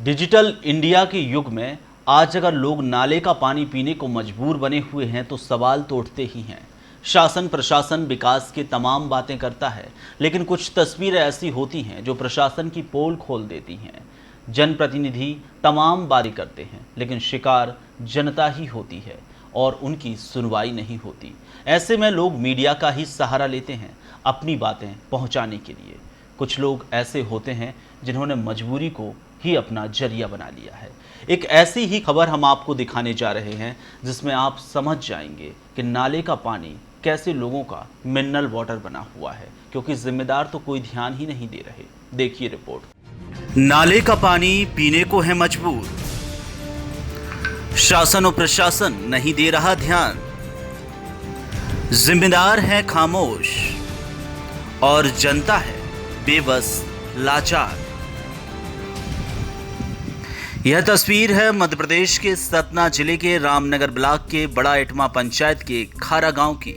Digital India के युग में आज अगर लोग नाले का पानी पीने को मजबूर बने हुए हैं तो सवाल तो उठते ही हैं। शासन प्रशासन विकास की तमाम बातें करता है, लेकिन कुछ तस्वीरें ऐसी होती हैं जो प्रशासन की पोल खोल देती हैं। जनप्रतिनिधि तमाम बातें करते हैं, लेकिन शिकार जनता ही होती है और उनकी सुनवाई नहीं होती। ऐसे में लोग मीडिया का ही सहारा लेते हैं अपनी बातें पहुंचाने के लिए। कुछ लोग ऐसे होते हैं जिन्होंने मजबूरी को ही अपना जरिया बना लिया है। एक ऐसी ही खबर हम आपको दिखाने जा रहे हैं जिसमें आप समझ जाएंगे कि नाले का पानी कैसे लोगों का मिनरल वाटर बना हुआ है, क्योंकि जिम्मेदार तो कोई ध्यान ही नहीं दे रहे। देखिए रिपोर्ट। नाले का पानी पीने को है मजबूर, शासन और प्रशासन नहीं दे रहा ध्यान, जिम्मेदार है खामोश और जनता है बेबस लाचार। यह तस्वीर है मध्य प्रदेश के सतना जिले के रामनगर ब्लॉक के बड़ा इटमा पंचायत के खारा गांव की,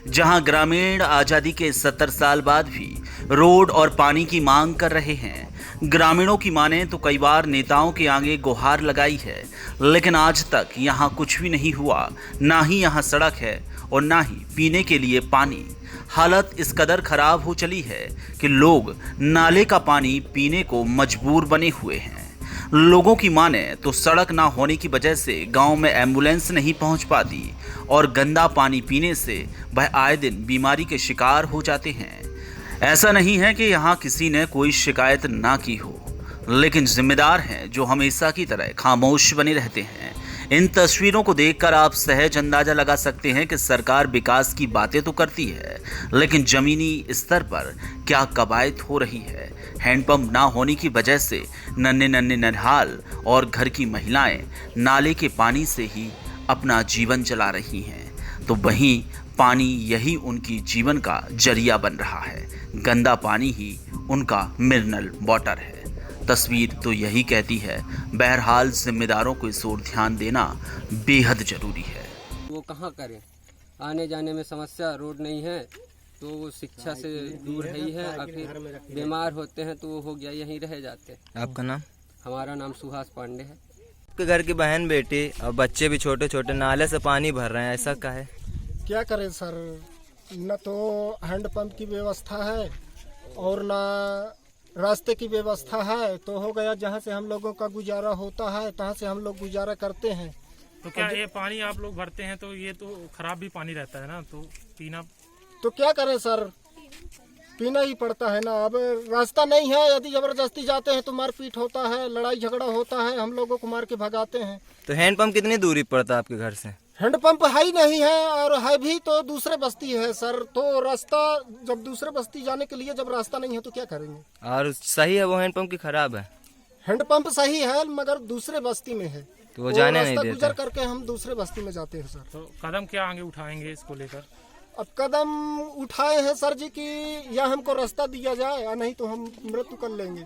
जहां ग्रामीण आज़ादी के 70 साल बाद भी रोड और पानी की मांग कर रहे हैं। ग्रामीणों की माने तो कई बार नेताओं के आगे गुहार लगाई है, लेकिन आज तक यहां कुछ भी नहीं हुआ। ना ही यहां सड़क है और ना ही पीने के लिए पानी। हालत इस कदर खराब हो चली है कि लोग नाले का पानी पीने को मजबूर बने हुए हैं। लोगों की माने तो सड़क ना होने की वजह से गांव में एम्बुलेंस नहीं पहुंच पाती और गंदा पानी पीने से वह आए दिन बीमारी के शिकार हो जाते हैं। ऐसा नहीं है कि यहां किसी ने कोई शिकायत ना की हो, लेकिन जिम्मेदार हैं जो हमेशा की तरह खामोश बने रहते हैं। इन तस्वीरों को देखकर आप सहज अंदाजा लगा सकते हैं कि सरकार विकास की बातें तो करती है, लेकिन जमीनी स्तर पर क्या कवायद हो रही है। हैंडपंप ना होने की वजह से नन्हे नन्हे ननिहाल और घर की महिलाएं नाले के पानी से ही अपना जीवन चला रही हैं, तो वहीं पानी यही उनकी जीवन का जरिया बन रहा है। गंदा पानी ही उनका मिनरल वाटर है। तस्वीर तो यही कहती है। बहरहाल जिम्मेदारों को इस ओर ध्यान देना बेहद जरूरी है। वो कहाँ करें, आने जाने में समस्या, रोड नहीं है तो वो शिक्षा से दूर है ही है, और फिर बीमार होते हैं तो वो हो गया यहीं रह जाते हैं। आपका नाम? हमारा नाम सुहास पांडे है। आपके घर की बहन बेटी और बच्चे भी छोटे छोटे नाले से पानी भर रहे हैं, ऐसा का है? क्या करें सर, न तो हैंडपंप की व्यवस्था है और न रास्ते की व्यवस्था है। तो हो गया जहाँ से हम लोगों का गुजारा होता है तहाँ से हम लोग गुजारा करते हैं। तो क्या ये पानी आप लोग भरते हैं तो ये तो खराब भी पानी रहता है ना, तो पीना तो क्या करें सर, पीना ही पड़ता है ना। अब रास्ता नहीं है, यदि जबरदस्ती जाते हैं तो मारपीट होता है, लड़ाई झगड़ा होता है, हम लोगों को मार के भगाते हैं। तो हैंडपंप कितनी दूरी पड़ता है आपके घर से? हैंडपंप है ही नहीं है, और है भी तो दूसरे बस्ती है सर। तो रास्ता जब दूसरे बस्ती जाने के लिए जब रास्ता नहीं है तो क्या करेंगे। और सही है वो हैंडपंप की खराब है? हैंडपंप सही है मगर दूसरे बस्ती में है, तो वो जाने नहीं रास्ता देते। गुजर करके हम दूसरे बस्ती में जाते हैं सर। तो कदम क्या आगे उठाएंगे इसको लेकर? अब कदम उठाए हैं सर जी कि या हमको रास्ता दिया जाए या नहीं तो हम मृत्यु कर लेंगे।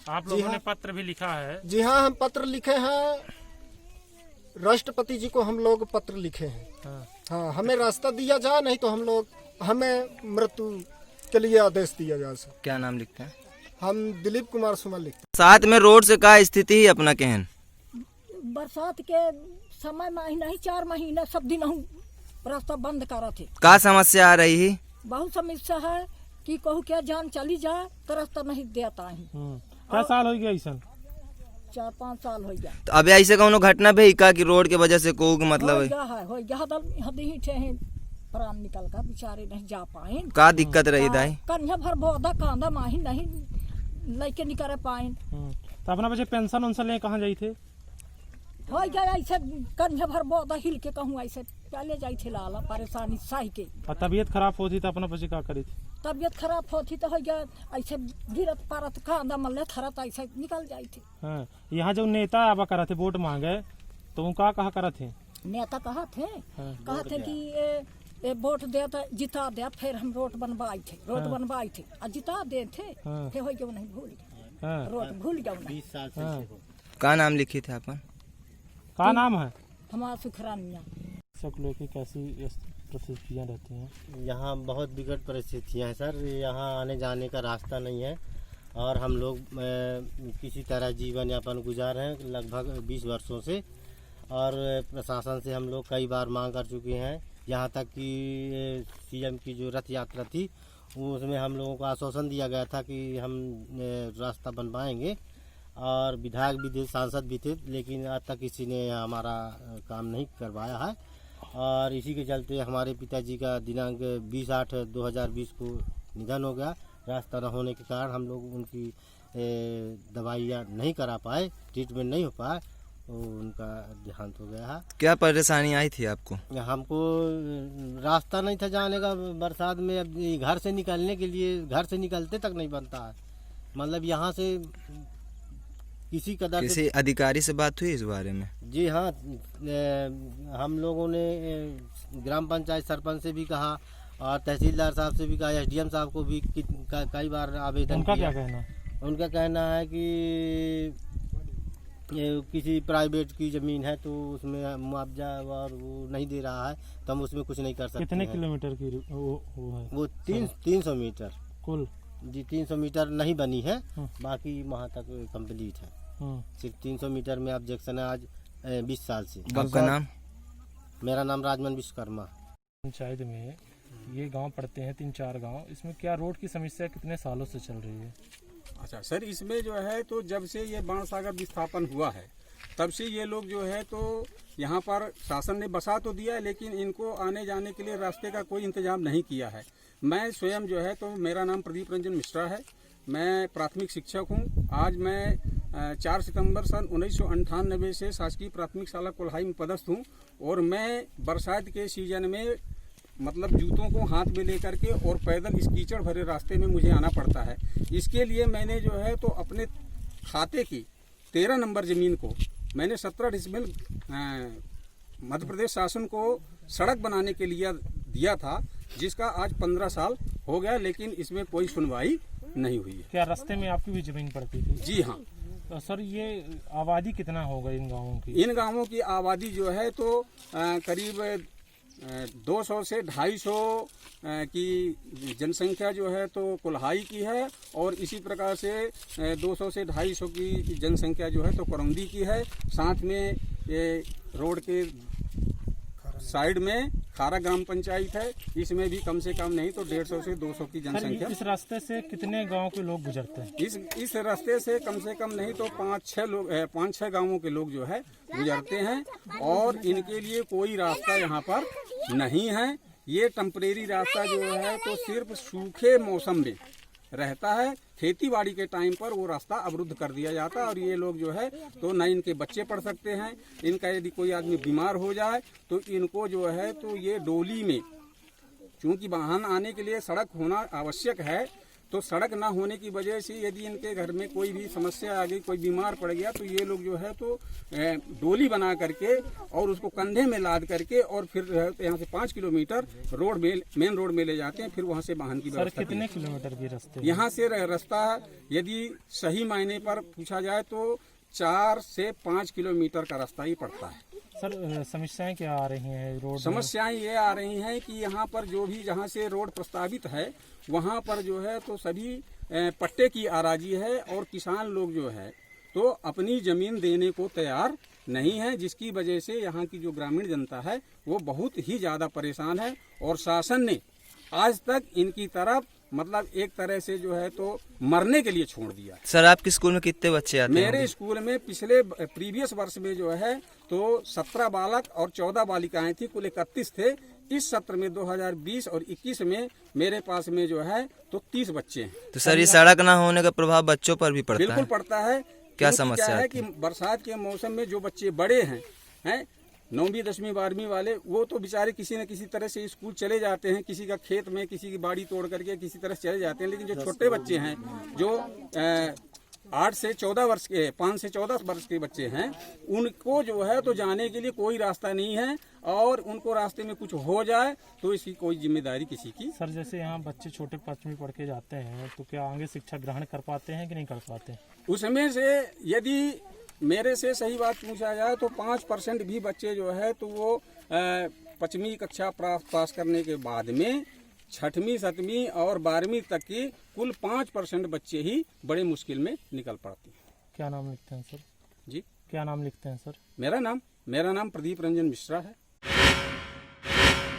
आप लोगों ने पत्र भी लिखा है? जी हाँ, हम पत्र लिखे हैं, राष्ट्रपति जी को हम लोग पत्र लिखे हैं। हाँ, हमें रास्ता दिया जाए, नहीं तो हम लोग हमें मृत्यु के लिए आदेश दिया जाए सर। क्या नाम लिखते हैं? हम दिलीप कुमार सुमन लिखते हैं। साथ में रोड से का स्थिति ही अपना केहन? बरसात के समय में नहीं, 4 महीने सब दिन हम रास्ता बंद करा थे। का समस्या आ रही है? बहुत समस्या है कि कहूँ क्या जान चली जाए तो रास्ता नहीं देता ही। क्या साल हो गया ऐसा? 4-5 साल हो गया। तो अभी ऐसे कौनो घटना भी का कि रोड के वजह से को मतलब हो गया है, हो गया हदी थे प्राण निकल कर बेचारे नहीं जा पाए। का दिक्कत रही दाई? कन्या भर बोदा कांदा माही नहीं लेके निकल पाए। तो अपना बच्चे पेंशन उनसन ले कहाँ जाई थे? हो गया ऐसे कन्या भर बोदा हिल के कहूँ ऐसे पहले जाई थे लाला परेशानी सही के। और तबीयत खराब होती तो अपना बच्चे क्या करी थी? तबियत खराब होती तो हो गया ऐसे गिरत पारत कांदा मल्ले थरत ऐसे निकल जाई थी। हाँ, यहाँ जो नेता आवा करा थे वोट मांगे तो वो कहा करा थे? नेता कहा थे कि ये वोट दे तो जिता दे, फिर हम रोड बनवाए थे, और जिता दे थे। फिर हो गया नहीं, भूल गया रोड, भूल गया 20 साल से। का नाम लिखी थे अपन? का नाम है? हमारा सुखरानिया। सब लोग की कैसी परिस्थितियाँ रहती हैं? यहाँ बहुत बिगड़ परिस्थितियाँ हैं सर। यहाँ आने जाने का रास्ता नहीं है और हम लोग किसी तरह जीवन यापन गुजार रहे हैं लगभग 20 वर्षों से। और प्रशासन से हम लोग कई बार मांग कर चुके हैं, यहाँ तक कि सीएम की जो रथ यात्रा थी उसमें हम लोगों को आश्वासन दिया गया था कि हम रास्ता बनवाएंगे, और विधायक भी थे, सांसद भी थे, लेकिन आज तक किसी ने हमारा काम नहीं करवाया है। और इसी के चलते हमारे पिताजी का दिनांक 20/8/2020 को निधन हो गया। रास्ता न होने के कारण हम लोग उनकी दवाइयाँ नहीं करा पाए, ट्रीटमेंट नहीं हो पाए, तो उनका देहांत हो गया है। क्या परेशानी आई थी आपको? हमको रास्ता नहीं था जाने का बरसात में। अब घर से निकलने के लिए, घर से निकलते तक नहीं बनता है। मतलब यहाँ से किसी कदर किसी अधिकारी से बात हुई इस बारे में? जी हाँ, हम लोगों ने ग्राम पंचायत सरपंच से भी कहा और तहसीलदार साहब से भी कहा, एसडीएम साहब को भी कई बार आवेदन उनका किया। क्या कहना? उनका कहना है कि किसी प्राइवेट की ज़मीन है तो उसमें मुआवजा और वो नहीं दे रहा है, तो हम उसमें कुछ नहीं कर सकते। कितने किलोमीटर की वो है? वो 300 मीटर कुल? जी 300 मीटर नहीं बनी है, बाकी वहाँ तक कंप्लीट है। सिर्फ 300 मीटर में ऑब्जेक्शन है आज 20 साल से। आपका नाम? मेरा नाम राजमन विश्वकर्मा। पंचायत में ये गांव पड़ते हैं 3-4 गांव, इसमें क्या रोड की समस्या कितने सालों से चल रही है? अच्छा सर, इसमें जो है तो जब से ये बाणसागर विस्थापन हुआ है तब से ये लोग जो है तो यहाँ पर शासन ने बसा तो दिया है, लेकिन इनको आने जाने के लिए रास्ते का कोई इंतजाम नहीं किया है। मैं स्वयं जो है तो मेरा नाम प्रदीप रंजन मिश्रा है, मैं प्राथमिक शिक्षक हूँ। आज मैं 4 सितंबर सन 1998 से शासकीय प्राथमिक शाला कोल्हाई में पदस्थ हूँ, और मैं बरसात के सीजन में मतलब जूतों को हाथ में लेकर के और पैदल इस कीचड़ भरे रास्ते में मुझे आना पड़ता है। इसके लिए मैंने जो है तो अपने खाते की 13 नंबर ज़मीन को मैंने 17 डिसमिल मध्य प्रदेश शासन को सड़क बनाने के लिए दिया था, जिसका आज 15 साल हो गया, लेकिन इसमें कोई सुनवाई नहीं हुई है। क्या रास्ते में आपकी भी ज़मीन पड़ती थी? जी हाँ। तो सर ये आबादी कितना होगा इन गाँवों की? इन गाँवों की आबादी जो है तो करीब 200 से 250 की जनसंख्या जो है तो कोल्हाई की है, और इसी प्रकार से 200 से 250 की जनसंख्या जो है तो करौंदी की है। साथ में ये रोड के साइड में खारा ग्राम पंचायत है, इसमें भी कम से कम नहीं तो 150 से 200 की जनसंख्या। इस रास्ते से कितने गांव के लोग गुजरते हैं? इस रास्ते से कम नहीं तो 5-6 गांवों के लोग जो है गुजरते हैं, और इनके लिए कोई रास्ता यहाँ पर नहीं है। ये टेम्परेरी रास्ता जो है तो सिर्फ सूखे मौसम में रहता है, खेतीबाड़ी के टाइम पर वो रास्ता अवरुद्ध कर दिया जाता है, और ये लोग जो है तो न इनके बच्चे पढ़ सकते हैं, इनका यदि कोई आदमी बीमार हो जाए तो इनको जो है तो ये डोली में, चूँकि वाहन आने के लिए सड़क होना आवश्यक है, तो सड़क ना होने की वजह से यदि इनके घर में कोई भी समस्या आ गई, कोई बीमार पड़ गया, तो ये लोग जो है तो डोली बना करके और उसको कंधे में लाद करके और फिर यहाँ से 5 किलोमीटर रोड में, मेन रोड में ले जाते हैं, फिर वहाँ से वाहन की व्यवस्था। कितने किलोमीटर की रास्ते? यहाँ से रास्ता यदि सही मायने पर पूछा जाए तो 4 से 5 किलोमीटर का रास्ता ही पड़ता है। सर समस्याएं क्या आ रही हैं रोड? समस्याएं ये आ रही हैं कि यहाँ पर जो भी जहाँ से रोड प्रस्तावित है वहाँ पर जो है तो सभी पट्टे की आराजी है, और किसान लोग जो है तो अपनी ज़मीन देने को तैयार नहीं है, जिसकी वजह से यहाँ की जो ग्रामीण जनता है वो बहुत ही ज़्यादा परेशान है, और शासन ने आज तक इनकी तरफ मतलब एक तरह से जो है तो मरने के लिए छोड़ दिया। सर आपके स्कूल में कितने बच्चे आते हैं? मेरे स्कूल में पिछले प्रीवियस वर्ष में जो है तो 17 बालक और 14 बालिकाएं थी, कुल 31 थे। इस सत्र में 2020 और 21 में मेरे पास में जो है तो 30 बच्चे हैं। तो सर ये सड़क ना होने का प्रभाव बच्चों पर भी पड़ता है? बिल्कुल पड़ता है। क्या समस्या है कि बरसात के मौसम में जो बच्चे बड़े हैं 9वीं 10वीं 12वीं वाले, वो तो बेचारे किसी न किसी तरह से स्कूल चले जाते हैं, किसी का खेत में किसी की बाड़ी तोड़ करके किसी तरह चले जाते हैं, लेकिन जो छोटे बच्चे हैं जो 8 से 14 वर्ष के 5 से 14 वर्ष के बच्चे हैं, उनको जो है तो जाने के लिए कोई रास्ता नहीं है, और उनको रास्ते में कुछ हो जाए तो इसकी कोई जिम्मेदारी किसी की। सर जैसे यहाँ बच्चे छोटे 5वीं पढ़ के जाते हैं तो क्या आगे शिक्षा ग्रहण कर पाते हैं कि नहीं कर पाते? उसमें से यदि मेरे से सही बात पूछा जाए तो 5% भी बच्चे जो है तो वो 5वीं कक्षा पास करने के बाद में छठवीं 7वीं और 12वीं तक की कुल 5% बच्चे ही बड़े मुश्किल में निकल पड़ते हैं। क्या नाम लिखते हैं सर? जी, क्या नाम लिखते हैं सर? मेरा नाम प्रदीप रंजन मिश्रा है।